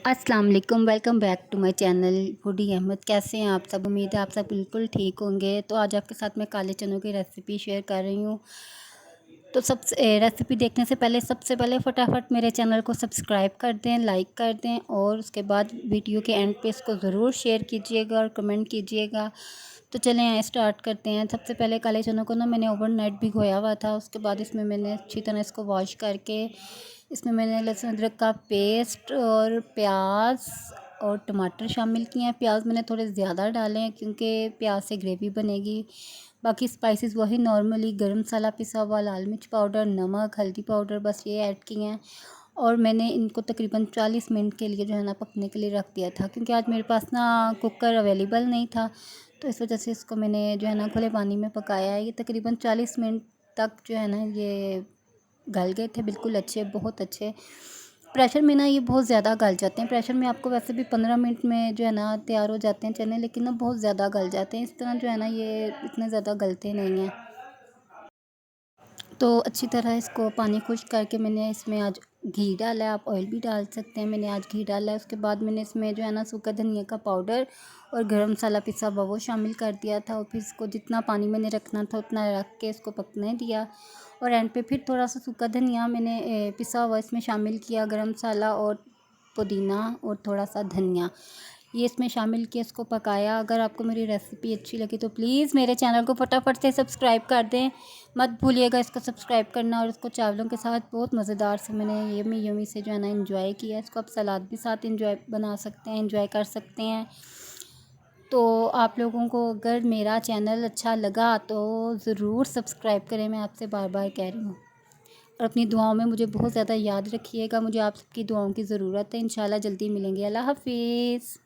अस्सलाम वालेकुम, welcome back to my channel foodie Ahmad. कैसे हैं आप सब? उम्मीद है आप सब बिल्कुल ठीक होंगे। तो आज आपके साथ मैं काले चनों की रेसिपी शेयर कर रही हूँ। तो सबसे रेसिपी देखने से पहले सबसे पहले फटाफट मेरे चैनल को सब्सक्राइब कर दें, लाइक कर दें और उसके बाद वीडियो के एंड पे इसको ज़रूर शेयर कीजिएगा और कमेंट कीजिएगा। तो चलें आइए स्टार्ट करते हैं। सबसे पहले काले चनों को ना मैंने ओवरनाइट भिगोया हुआ था। उसके बाद इसमें मैंने अच्छी तरह इसको वॉश करके इसमें मैंने लहसुन अदरक का पेस्ट और प्याज और टमाटर शामिल किए हैं। प्याज मैंने थोड़े ज़्यादा डाले हैं क्योंकि प्याज से ग्रेवी बनेगी। बाकी स्पाइसेस वही नॉर्मली गरम मसाला पिसा हुआ, लाल मिर्च पाउडर, नमक, हल्दी पाउडर, बस ये ऐड किए हैं। और मैंने इनको तकरीबन 40 मिनट के लिए जो है ना पकने के लिए रख दिया था, क्योंकि आज मेरे पास ना कुकर अवेलेबल नहीं था। तो इस वजह से इसको मैंने जो है ना खुले पानी में पकाया है। ये तकरीबन 40 मिनट तक जो है ना ये गल गए थे, बिल्कुल अच्छे, बहुत अच्छे। प्रेशर में ना ये बहुत ज़्यादा गल जाते हैं। प्रेशर में आपको वैसे भी 15 मिनट में जो है ना तैयार हो जाते हैं चने, लेकिन ना बहुत ज़्यादा गल जाते हैं। इस तरह जो है ना ये इतने ज़्यादा गलते नहीं हैं। तो अच्छी तरह इसको पानी खुश्क करके मैंने इसमें आज घी डाला है। आप ऑयल भी डाल सकते हैं, मैंने आज घी डाला है। उसके बाद मैंने इसमें जो है ना सूखा धनिया का पाउडर और गरम मसाला पिसा हुआ वो शामिल कर दिया था। और फिर इसको जितना पानी मैंने रखना था उतना रख के इसको पकने दिया। और एंड पे फिर थोड़ा सा सूखा धनिया मैंने पिसा हुआ इसमें शामिल किया, गरम मसाला और पुदीना और थोड़ा सा धनिया ये इसमें शामिल किया, इसको पकाया। अगर आपको मेरी रेसिपी अच्छी लगी तो प्लीज़ मेरे चैनल को फटाफट से सब्सक्राइब कर दें, मत भूलिएगा इसको सब्सक्राइब करना। और इसको चावलों के साथ बहुत मज़ेदार से मैंने यमी यमी से जो है ना इंजॉय किया। इसको आप सलाद भी साथ इंजॉय बना सकते हैं, इंजॉय कर सकते हैं। तो आप लोगों को अगर मेरा चैनल अच्छा लगा तो ज़रूर सब्सक्राइब करें, मैं आपसे बार बार कह रही हूँ। और अपनी दुआओं में मुझे बहुत ज़्यादा याद रखिएगा, मुझे आप सबकी दुआओं की ज़रूरत है। इंशाल्लाह जल्दी मिलेंगे। अल्लाह हाफ़िज़।